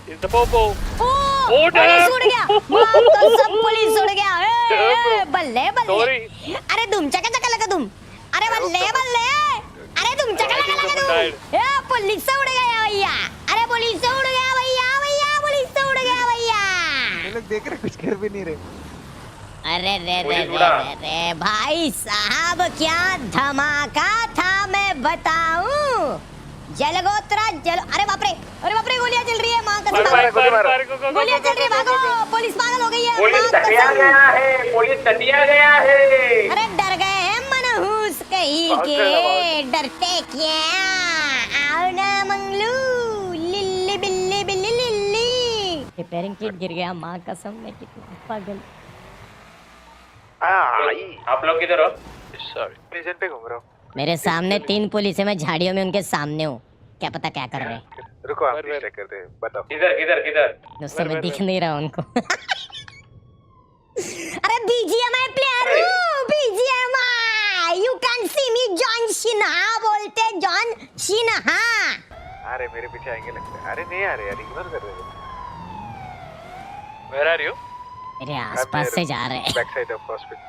It's the popo. Oh, police उड़ गया। बाप तो सब पुलिस उड़ गया। बल्ले बल्ले। Sorry. अरे तुम चका चका लगा तुम। अरे बल्ले बल्ले। अरे तुम चका लगा लगा तुम। पुलिस से उड़ गया भैया। अरे पुलिस से उड़ गया भैया भैया पुलिस से उड़ गया भैया। ये लोग देख रहे कुछ कर भी नहीं रहे। अरे रे भाई साहब क्या धमाका था मैं बताऊं। जलगोत्रा जल अरे बाप रे गोलियां चल रही है मां कसम गोलियां चल रही है भागो पुलिस पागल हो गई है पुलिस टटिया गया है अरे डर गए हैं मनहूस कहीं के डरते क्या आओ ना मंगलू लिल्ली बिल्ली बिल्ली लिल्ली रिपेयरिंग किट गिर गया मां कसम मैं कितना पागल। आप लोग किधर हो? Sorry. स्टेशन पे घूम रहा हूँ। मेरे सामने 3 पुलिस है मैं झाड़ियों में उनके सामने हूँ क्या पता क्या कर रहे हैं। रुको आप चेक करते हैं बताओ। किधर दोस्तों मैं दिख नहीं रहा उनको। अरे बीजीएमआई प्लेयर हूँ BGMI you can see me John Sinha बोलते जॉन सिन्हा। अरे मेरे पीछे आएंगे लगता है। अरे नहीं आ रहे यार इग्नोर कर रहे हैं। Where are you? मेरे आसपास से जा रहे हैं। बैक साइड ऑफ हॉस्पिटल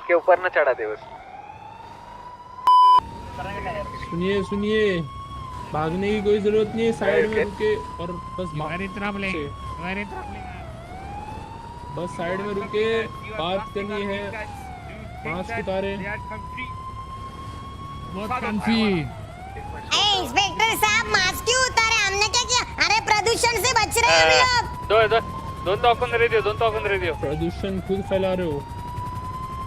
के ऊपर ना चढ़ा दे बस। सुनिए भागने की कोई जरूरत नहीं है साइड में रुके और बस साइड में रुके बात करनी है मास्क उतारे। इंस्पेक्टर साहब मास्क क्यों उतारे हमने क्या किया। अरे प्रदूषण से बच रहे हैं हम लोग। Don't talk on the radio. प्रदूषण खुद फैला रहे हो।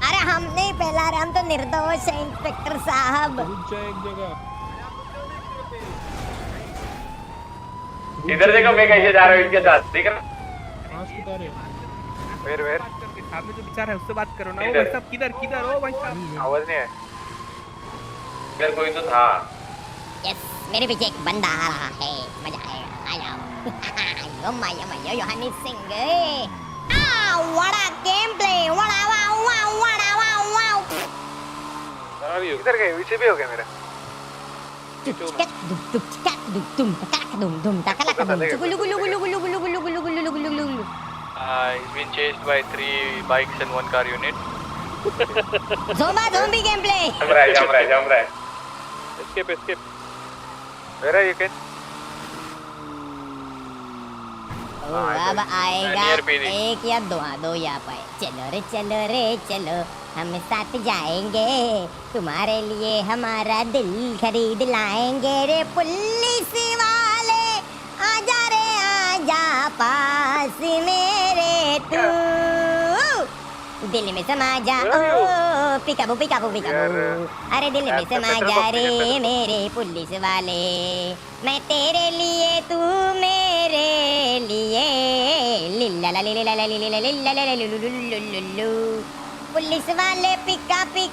अरे हम नहीं फैला रहे हम तो निर्दोष है इंस्पेक्टर साहब। रुक जा एक जगह। इधर देखो मैं कैसे जा रहा हूँ इनके साथ देख रहा। मास्क उतारे। वेर सामने जो बेचारा है उससे बात करो ना। ओ भाई साहब किधर हो भाई साहब। आवाज नहीं है। इधर कोई तो था। यस मेरे पीछे एक बंदा आ रहा है मजा आएगा आ जाओ। यो माया योहानी सिंह what a game play what wow. Where are you? इधर गए पीछे भी हो गया मेरा। He's been chased by 3 bikes and 1 car unit. zombie gameplay. जम रहा है। Escape. Where are you kid? अब आएगा Near PD. एक या दो या पाए। चलो रे चलो हम साथ जाएंगे तुम्हारे लिए हमारा दिल खरीद लाएंगे रे पुलिस वाले आजा रे आजा पास मेरे तू दिल में समा जा ओ पिकाबू अरे दिल में समा जा रे मेरे पुलिस वाले मैं तेरे लिए तू मेरे लिए लिल्ला ला लिल्ला ला लिल्ला लिल्ला ला लुलुलुलुलुलु पुलिस वाले पिका बू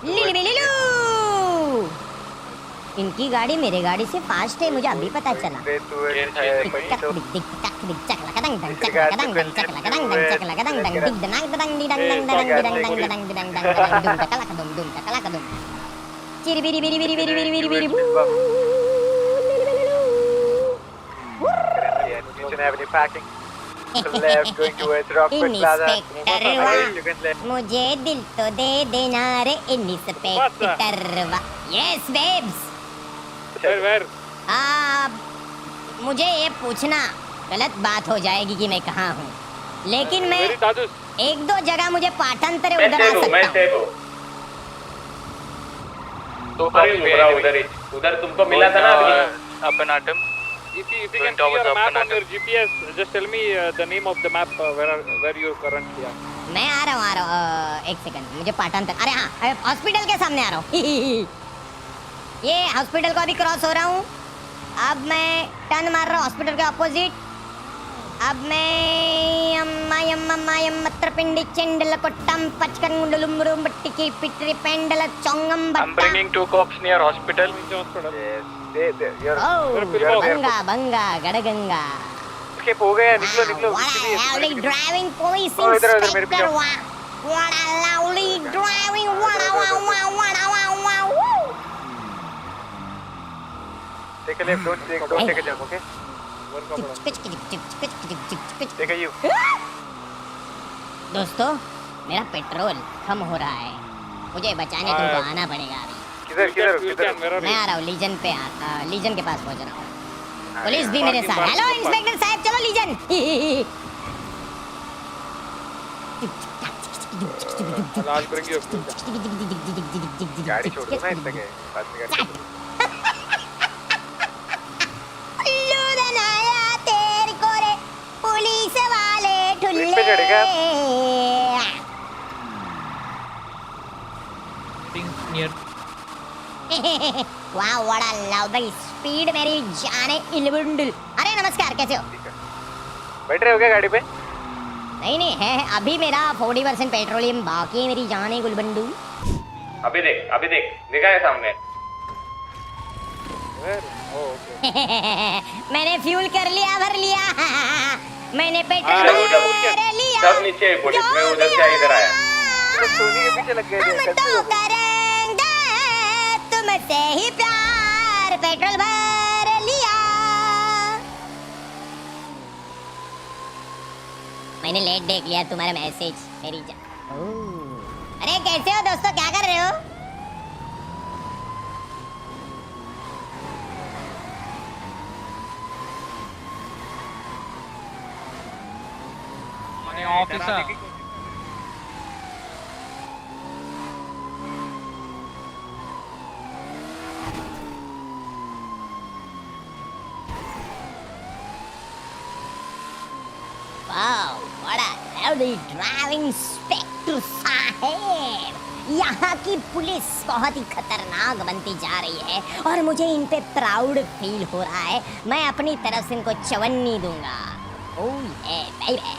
लिलु इनकी गाड़ी मेरे गाड़ी से फास्ट है मुझे अभी पता चला। मुझे दिल तो दे देना रे इंस्पेक्टर। Yes babes Where? मुझे ये पूछना गलत बात हो जाएगी कि मैं कहाँ हूँ लेकिन मैं Where is Dadus? 1-2 जगह मुझे पाठांतर उधर आ सकता हूँ। तो उधर तुमको मिला था ना अभी। Up and Atom. If you can see your map on your GPS, just tell me the name of the map where you currently are. मैं आ रहा हूँ एक सेकंड मुझे पाठांतर। अरे हाँ हॉस्पिटल के सामने आ रहा हूँ। ये हॉस्पिटल को अभी क्रॉस हो रहा हूँ। अब मैं टर्न मार रहा हूँ हॉस्पिटल के अपोजिट। अब मैं मत्रपिंडी चेंडल कोट्टम पचकंडुलुमरुम बट्टिकी पिट्री पेंडल चोंगम बट्टा। I'm bringing 2 cops near hospital. Banga गड़गंगा। Escape हो गया निकलो। Lovely driving police inspector. What a lovely driving. Wow. Take a left, don't take a jump, okay? Take a U. दोस्तों मेरा पेट्रोल कम हो रहा है, मुझे बचाने तुमको आना पड़ेगा अभी। किधर? मैं आ रहा हूँ लीजन पे, लीजन के पास पहुँच रहा हूँ। पुलिस भी मेरे साथ। हेलो इंस्पेक्टर साहब, चलो लीजन। गाड़ी छोड़ दो ना इतने के बाद में गाड़ी। उल्लू बनाया तेरे को रे पुलिस वाले ठुल्ले। इस पे चढ़ेगा आप? वाह व्हाट अ लवली स्पीड मेरी जाने इलबुंडुल। अरे नमस्कार, कैसे हो? बैठ रहे हो क्या गाड़ी पे? नहीं है, अभी मेरा 40% पेट्रोलियम बाकी है मेरी जाने गुलबंडू। अभी देख दिखा है सामने। मैंने फ्यूल कर लिया, भर लिया। मैंने पेट्रोल भर लिया। सब नीचे है पुलिस, मैं उधर से इधर आया। सोनी के पीछे लग गए हम तो करेंगे तुमसे ही प्यार, पेट्रोल भर लिया। मैंने लेट देख लिया तुम्हारा मैसेज मेरी जान। अरे कैसे हो दोस्तों, क्या कर रहे हो? Wow, what a lovely driving inspector साहब। यहाँ की पुलिस बहुत ही खतरनाक बनती जा रही है और मुझे इन पे प्राउड फील हो रहा है। मैं अपनी तरफ से इनको चवन्नी दूंगा। ओह ये बेबी।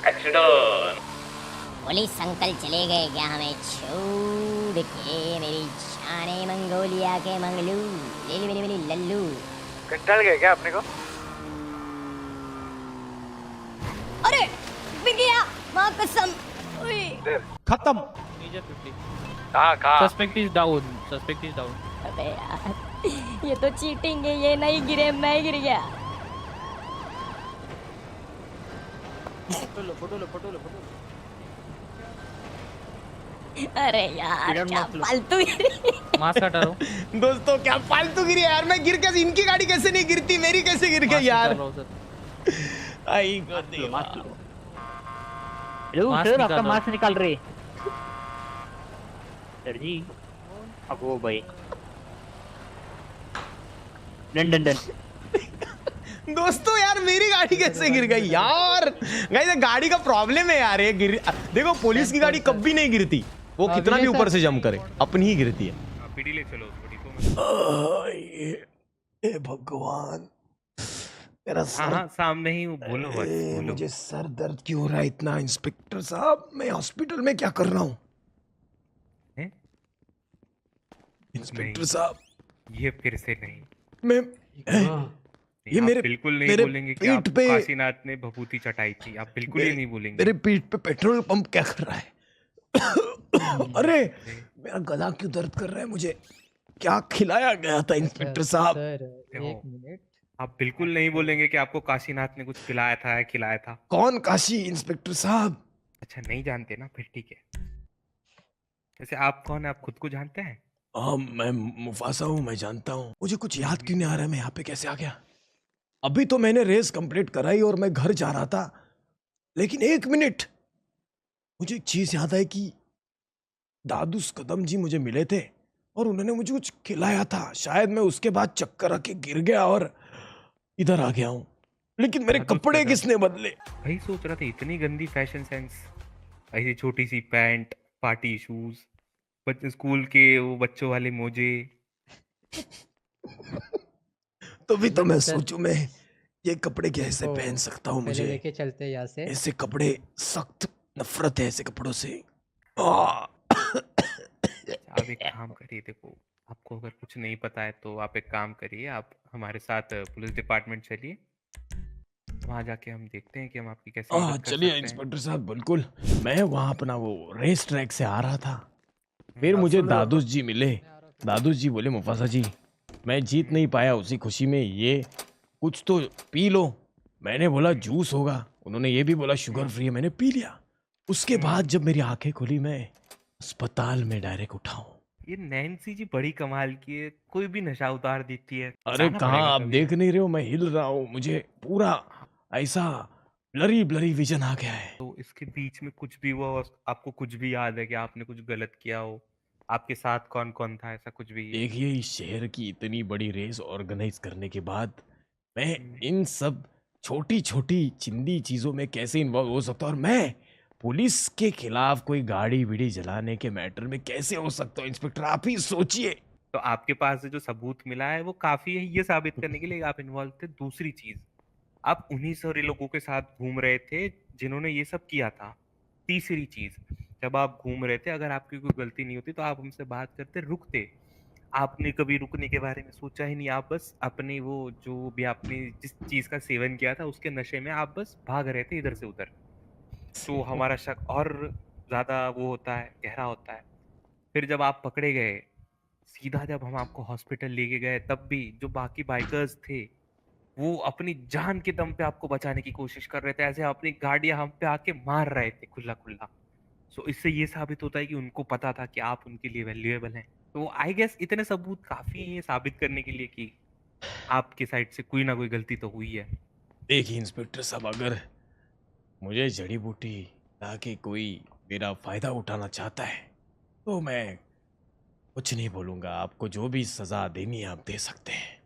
एक्सीडेंट। पुलिस अंकल चले गए क्या हमें छोड़ के? मेरी जाने मंगोलिया के मंगलू लेली मेली मेली लल्लू। कंटाल गए क्या अपने को? अरे बिक गया, माँ कसम। खत्म। कहाँ? Suspect is down. अबे यार ये तो चीटिंग है, ये नहीं गिरे, मैं गिर गया। फोटो लो। अरे यार क्या फालतू मास्क हटा लो। दोस्तों क्या फालतू गिरी यार, मैं गिर कैसे, इनकी गाड़ी कैसे नहीं गिरती, मेरी कैसे गिर गई यार। आई को देवा। सर आपका मास्क निकाल रहे सर जी। अब वो भाई डन। दोस्तों यार मेरी गाड़ी कैसे गिर गई यार। गाइस गाड़ी का प्रॉब्लम है यार, ये गिर। देखो पुलिस की गाड़ी कभी नहीं गिरती, वो कितना भी ऊपर से जंप करे अपनी ही गिरती है। पीडी ले चलो उसको, ठीक हे भगवान, मेरा सर सामने ही बोलो बस, बोलो। मुझे सर दर्द क्यों हो रहा है इतना? इंस्पेक्टर साहब मैं हॉस्पिटल में क्या कर रहा हूँ? इंस्पेक्टर साहब ये फिर से नहीं, मैं ये आप मेरे बिल्कुल नहीं मेरे बोलेंगे कि पीठ आप पे काशीनाथ ने भभूति चटाई थी। आप बिल्कुल ही नहीं बोलेंगे। मेरे पीठ पे पेट्रोल पंप क्या कर रहा है? अरे मेरा गला क्यों दर्द कर रहा है? मुझे क्या खिलाया गया था इंस्पेक्टर साहब? आप बिल्कुल नहीं बोलेंगे कि आपको काशीनाथ ने कुछ खिलाया था। कौन काशी इंस्पेक्टर साहब? अच्छा नहीं जानते ना, फिर ठीक है। वैसे आप कौन है, आप खुद को जानते हैं? हाँ मैं मुफासा हूँ, मैं जानता हूँ। मुझे कुछ याद क्यों नहीं आ रहा है, मैं यहाँ पे कैसे आ गया? अभी तो मैंने रेस कंप्लीट कराई और मैं घर जा रहा था, लेकिन एक मिनट, मुझे एक चीज याद है कि दादूस कदम जी मुझे मिले थे और उन्होंने मुझे कुछ खिलाया था। शायद मैं उसके बाद चक्कर आके गिर गया और इधर आ गया हूँ, लेकिन मेरे कपड़े किसने बदले? वही सोच रहा था, इतनी गंदी फैशन सेंस, ऐसी छोटी सी पैंट, पार्टी शूज, स्कूल के वो बच्चों वाले मोजे। तो भी तो मैं सोचूं, मैं ये कपड़े कैसे पहन सकता हूँ? मुझे लेके चलते यहाँ से। ऐसे कपड़े, सख्त नफरत है ऐसे कपड़ों से। आप एक काम करिए, देखो आपको अगर कुछ नहीं पता है तो आप एक काम करिए, आप हमारे साथ पुलिस डिपार्टमेंट चलिए, वहाँ जाके हम देखते हैं कि हम आपकी कैसे मदद कर चलिए सकते हैं। इंस्पेक्टर साहब, बिल्कुल। मैं वहाँ अपना वो रेस ट्रैक से आ रहा था, फिर मुझे दादूस जी मिले। दादूस जी बोले मुफासा जी मैं जीत नहीं पाया उसी खुशी में ये कुछ तो पी लो। मैंने बोला जूस होगा, उन्होंने ये भी बोला शुगर फ्री है, मैंने पी लिया। उसके बाद जब मेरी आंखें खुली मैं अस्पताल में डायरेक्ट उठा हूँ। ये नैन्सी जी बड़ी कमाल की है, कोई भी नशा उतार देती है। अरे जाना कहाँ, पड़ेगा आप कभी। देख नहीं रहे हो मैं हिल रहा हूँ, मुझे पूरा ऐसा ब्लरी ब्लरी विजन आ गया है। तो इसके बीच में कुछ भी हुआ हो, आपको कुछ भी याद है कि आपने कुछ गलत किया हो? आपके साथ कौन कौन था, ऐसा कुछ भी? देखिए इस शहर की इतनी बड़ी रेस ऑर्गेनाइज करने के बाद मैं हम्म। इन सब छोटी छोटी चिंदी चीजों में कैसे इन्वॉल्व हो सकता हूँ, और मैं पुलिस के खिलाफ कोई गाड़ी बीड़ी जलाने के मैटर में कैसे हो सकता हूँ? इंस्पेक्टर आप ही सोचिए। तो आपके पास से जो सबूत मिला है वो काफी है ये साबित करने के लिए कि आप इन्वॉल्व थे। दूसरी चीज, आप उन्हीं सारे लोगों के साथ घूम रहे थे जिन्होंने ये सब किया था। तीसरी चीज, जब आप घूम रहे थे, अगर आपकी कोई गलती नहीं होती तो आप हमसे बात करते, रुकते। आपने कभी रुकने के बारे में सोचा ही नहीं, आप बस अपने वो जो भी आपने जिस चीज का सेवन किया था उसके नशे में आप बस भाग रहे थे इधर से उधर। तो हमारा शक और ज्यादा वो होता है, गहरा होता है। फिर जब आप पकड़े गए, सीधा जब हम आपको हॉस्पिटल लेके गए, तब भी जो बाकी बाइकर्स थे वो अपनी जान के दम पे आपको बचाने की कोशिश कर रहे थे, ऐसे अपनी गाड़ियां हम पे आके मार रहे थे खुला खुला। सो इससे ये साबित होता है कि उनको पता था कि आप उनके लिए वैल्यूएबल हैं। तो आई गेस इतने सबूत काफी हैं ये साबित करने के लिए कि आपकी साइड से कोई ना कोई गलती तो हुई है। देखिए इंस्पेक्टर साहब, अगर मुझे जड़ी बूटी ताकि कोई मेरा फायदा उठाना चाहता है तो मैं कुछ नहीं बोलूंगा। आपको जो भी सजा देनी है आप दे सकते हैं,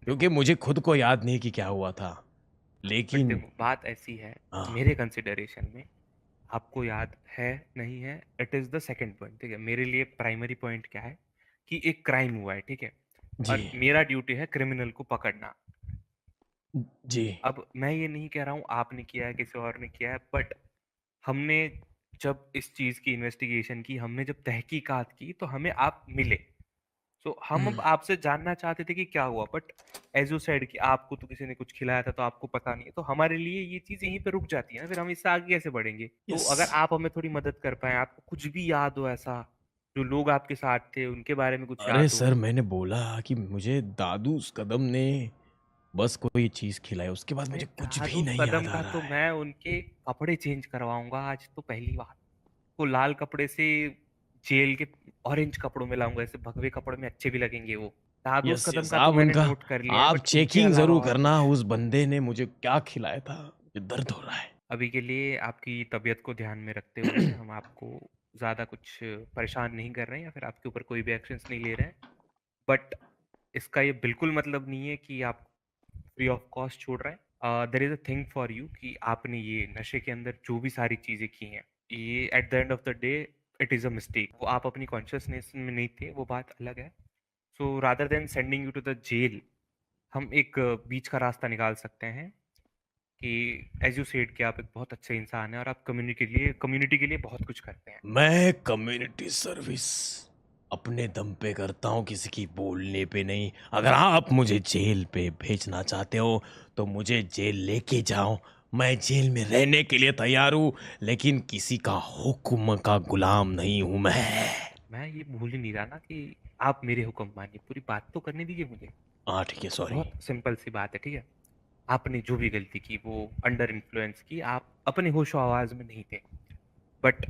क्योंकि मुझे खुद को याद नहीं कि क्या हुआ था। बट लेकिन देखो बात ऐसी है, हाँ। मेरे कंसिडरेशन में आपको याद है नहीं है, it is the second point. ठीक है, मेरे लिए प्राइमरी पॉइंट क्या है कि एक क्राइम हुआ है, ठीक है, और जी मेरा ड्यूटी है क्रिमिनल को पकड़ना। जी अब मैं ये नहीं कह रहा हूँ आपने किया है, किसी और ने किया है, बट हमने जब इस चीज की इन्वेस्टिगेशन की, हमने जब तहकीकात की, तो हमें आप मिले। तो हम अब आपसे जानना चाहते थे कि क्या हुआ, बट एज यू सेड कि आपको तो किसी ने कुछ खिलाया था तो आपको पता नहीं है, तो हमारे लिए ये चीज यहीं पे रुक जाती है ना, फिर हम इससे आगे कैसे बढ़ेंगे? तो यस। अगर आप हमें थोड़ी मदद कर पाए, आपको कुछ भी याद हो ऐसा, जो लोग आपके साथ थे उनके बारे में कुछ अरे याद हो। सर मैंने बोला कि मुझे दादू कदम ने बस कोई चीज खिलाई, उसके बाद मुझे कुछ भी दादूस नहीं कदम याद आ का रहा तो है। मैं उनके कपड़े चेंज करवाऊंगा आज, तो पहली बात को लाल कपड़े से जेल के ऑरेंज कपड़ों में लाऊंगा, ऐसे भगवे कपड़े में अच्छे भी लगेंगे वो। दादूस यस कदम यस, का तो आप मैंने उनका नोट कर लिया है, आप बट उनके चेकिंग अलावा जरूर और करना कुछ। उस बंदे ने मुझे क्या खिलाया था, मुझे दर्द हो रहा है। अभी के लिए आपकी तबीयत को ध्यान में रखते हुए हम आपको ज़्यादा कुछ परेशान नहीं कर रहे हैं या फिर आपके ऊपर कोई भी एक्शंस नहीं ले रहे हैं, बट इसका ये बिल्कुल मतलब नहीं है कि आप फ्री ऑफ कॉस्ट छोड़ रहे हैं। There is a thing for you कि आपने ये नशे के अंदर जो भी सारी चीज़ें की हैं, ये at the end of the day it is a mistake. वो आप अपनी कॉन्शियसनेस में नहीं थे, वो बात अलग है। So rather than sending you to the jail, हम एक बीच का रास्ता निकाल सकते हैं कि एज यू सेड कि आप एक बहुत अच्छे इंसान हैं और आप कम्युनिटी के लिए बहुत कुछ करते हैं। मैं कम्युनिटी सर्विस अपने दम पे करता हूँ, किसी की बोलने पे नहीं। अगर आप मुझे जेल पे भेजना चाहते हो तो मुझे जेल लेके जाओ, मैं जेल में रहने के लिए तैयार हूँ, लेकिन किसी का हुक्म का गुलाम नहीं हूँ मैं ये भूल ही नहीं रहा ना कि आप मेरे हुक्म मानिए, पूरी बात तो करने दीजिए मुझे। हाँ ठीक है, सॉरी। बहुत सिंपल सी बात है, ठीक है, आपने जो भी गलती की वो अंडर इन्फ्लुएंस की, आप अपने होशो आवाज में नहीं थे, बट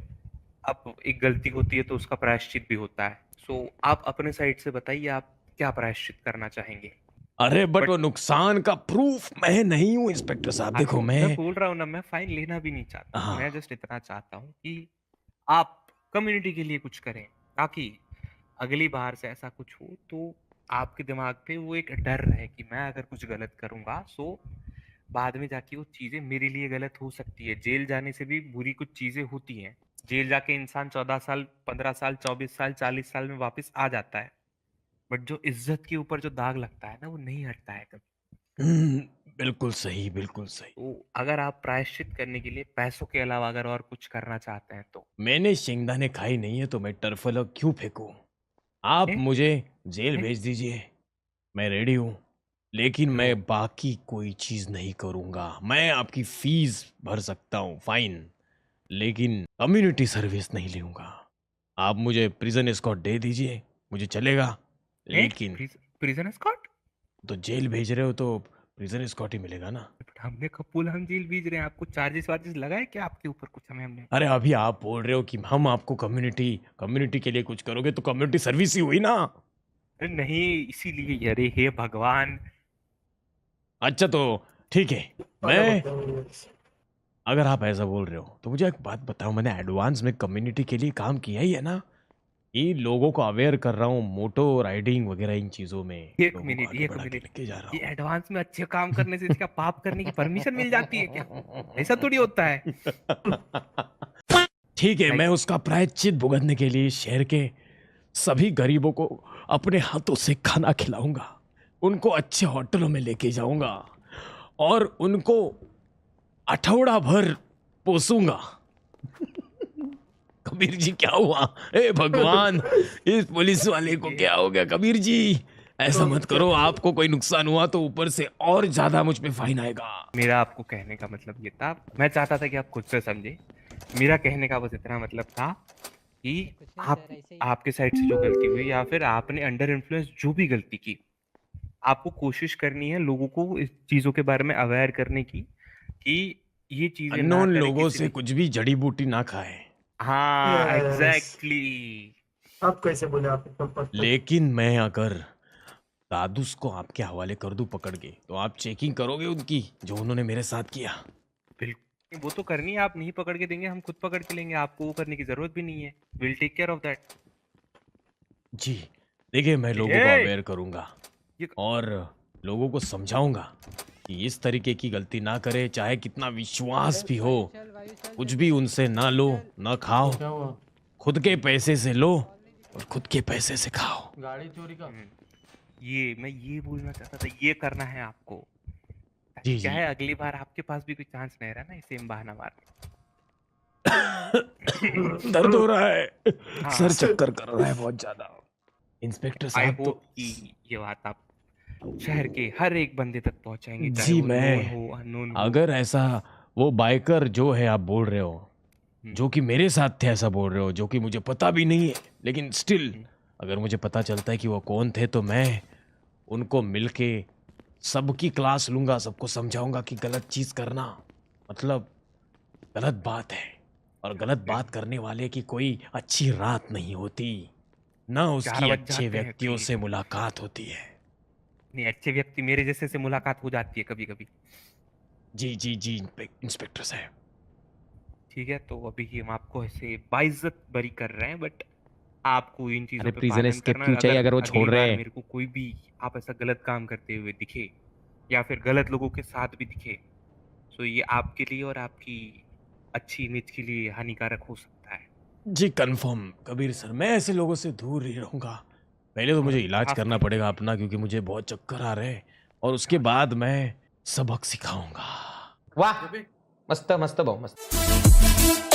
अब एक गलती होती है तो उसका प्रायश्चित भी होता है। सो आप अपने साइड से बताइए आप क्या प्रायश्चित करना चाहेंगे? अरे बट बट वो नुकसान का प्रूफ मैं नहीं हूँ इंस्पेक्टर साहब। देखो मैं बोल रहा हूँ ना, मैं फाइन लेना भी नहीं चाहता, हाँ मैं जस्ट इतना चाहता हूँ कि आप कम्युनिटी के लिए कुछ करें, ताकि अगली बार से ऐसा कुछ हो तो आपके दिमाग पे वो एक डर रहे कि मैं अगर कुछ गलत करूंगा सो बाद में जाके वो चीजें मेरे लिए गलत हो सकती है। जेल जाने से भी बुरी कुछ चीजें होती हैं। जेल जाके इंसान 14 साल, 15 साल, 24 साल, 40 साल में वापस आ जाता है, बट जो इज्जत के ऊपर जो दाग लगता है ना, वो नहीं हटता है कभी। बिल्कुल सही, बिल्कुल सही। तो अगर आप प्रायश्चित करने के लिए पैसों के अलावा अगर और कुछ करना चाहते हैं तो मैंने शेंगदाने खाई नहीं है तो मैं टर्फल क्यों फेंकूं? आप ए? मुझे जेल ए? भेज दीजिए, मैं रेडी हूँ, लेकिन तो मैं बाकी कोई चीज नहीं करूंगा। मैं आपकी फीस भर सकता हूँ, फाइन, लेकिन कम्युनिटी सर्विस नहीं लूंगा। आप मुझे प्रिजन एस्कॉर्ट दे दीजिए, मुझे चलेगा, लेकिन प्रिजन एस्कॉर्ट? तो जेल भेज रहे हो तो प्रिजन एस्कॉर्ट ही मिलेगा ना। हमने कब बोला हम जेल भेज रहे हैं आपको? चार्जेस वार्जेस लगाए क्या आपके ऊपर कुछ हमें हमने? अरे अभी आप बोल रहे हो कि हम आपको कम्युनिटी के लिए कुछ करोगे, तो कम्युनिटी सर्विस ही हुई ना। अरे नहीं, इसीलिए अरे हे भगवान। अच्छा तो ठीक है, मैं अगर आप ऐसा बोल रहे हो तो मुझे एक बात बताओ, मैंने एडवांस में कम्युनिटी के लिए काम किया ही है ना। ये लोगों को अवेयर कर रहा हूँ मोटो राइडिंग वगैरह इन चीजों में। एक लोगों को मिनट, आगे एक बढ़ा के मिनट। लेके जा रहा ये एडवांस में अच्छे काम करने से क्या पाप करने की परमिशन मिल जाती है क्या? ऐसा थोड़ी होता है। हूँ। ठीक है, मैं उसका प्रायश्चित भुगतने के लिए शहर के सभी गरीबों को अपने हाथों से खाना खिलाऊंगा, उनको अच्छे होटलों में लेके जाऊंगा और उनको अठौड़ा भर पोसूंगा। कबीर जी क्या हुआ? ए भगवान, इस पुलिस वाले को क्या हो गया? कबीर जी ऐसा मत करो, आपको कोई नुकसान हुआ तो ऊपर से और ज्यादा मुझ पे फाइन आएगा। मेरा आपको कहने का मतलब ये था, मैं चाहता था कि आप खुद से समझे। मेरा कहने का बस इतना मतलब था कि आपके साइड से जो गलती हुई या फिर आपने अंडर इन्फ्लुएंस जो भी गलती की, आपको कोशिश करनी है लोगों को इस चीजों के बारे में अवेयर करने की कि ये चीजें ना अननोन करें लोगों किसी से कुछ भी जड़ी बूटी ना खाए। हाँ Yes. एग्जैक्टली। आप कैसे बोले? आप एकदम perfect। लेकिन मैं अगर दादूस को आपके हवाले कर दूं पकड़ के, तो आप चेकिंग करोगे उनकी, जो उन्होंने मेरे साथ किया? बिल्कुल, वो तो करनी है। आप नहीं पकड़ के देंगे, हम खुद पकड़ के लेंगे। आपको वो करने की जरूरत भी नहीं है। Will take care of that. जी देखिए, मैं लोगों को ए! अवेयर करूंगा ये- और लोगों को समझाऊंगा कि इस तरीके की गलती ना करे, चाहे कितना विश्वास भी हो, कुछ भी उनसे ना लो ना खाओ, क्या हुआ? खुद के पैसे से लो और खुद के पैसे से खाओ। गाड़ी चोरी का? ये मैं ये बोलना चाहता था, ये करना है आपको। जी क्या जी। है, अगली बार आपके पास भी कोई चांस नहीं रहा ना इसे बहाना मार। दर्द हो रहा है, हाँ। सर चक्कर कर रहा है बहुत ज्यादा। इंस्पेक्टर आई साहब होप तो कि ये बात आप शहर के हर एक बंदे तक पहुंचाएंगे, चाहे जी, वो मैं known हो अननोन हो। अगर ऐसा वो बाइकर जो है आप बोल रहे हो, जो कि मेरे साथ थे ऐसा बोल रहे हो, जो कि मुझे पता भी नहीं है, लेकिन स्टिल अगर मुझे पता चलता है कि वो कौन थे, तो मैं उनको मिलके सबकी क्लास लूंगा, सबको समझाऊंगा कि गलत चीज करना मतलब गलत बात है, और गलत बात करने वाले की कोई अच्छी रात नहीं होती, ना उसकी 4 बज अच्छे जाते हैं व्यक्तियों कि- से मुलाकात होती है। नहीं, अच्छे व्यक्ति मेरे जैसे से मुलाकात हो जाती है कभी कभी। जी जी जी इंस्पेक्टर साहब। ठीक है, तो अभी हम आपको ऐसे बाइज्जत बरी कर रहे हैं, बट आपको इन चीजों अरे पे प्रिजन पालन एस्केप करना। क्यों चाहिए अगर वो अगली छोड़ रहे बार हैं? मेरे को कोई भी आप ऐसा गलत काम करते हुए दिखे या फिर गलत लोगों के साथ भी दिखे, तो ये आपके लिए और आपकी अच्छी इमेज के लिए हानिकारक हो सकता है। जी कंफर्म कबीर सर, मैं ऐसे लोगों से दूर ही रहूंगा। पहले तो मुझे इलाज आप- करना पड़ेगा अपना, क्योंकि मुझे बहुत चक्कर आ रहे हैं, और उसके बाद मैं सबक सिखाऊंगा। वाह, मस्त मस्त भाऊ मस्त.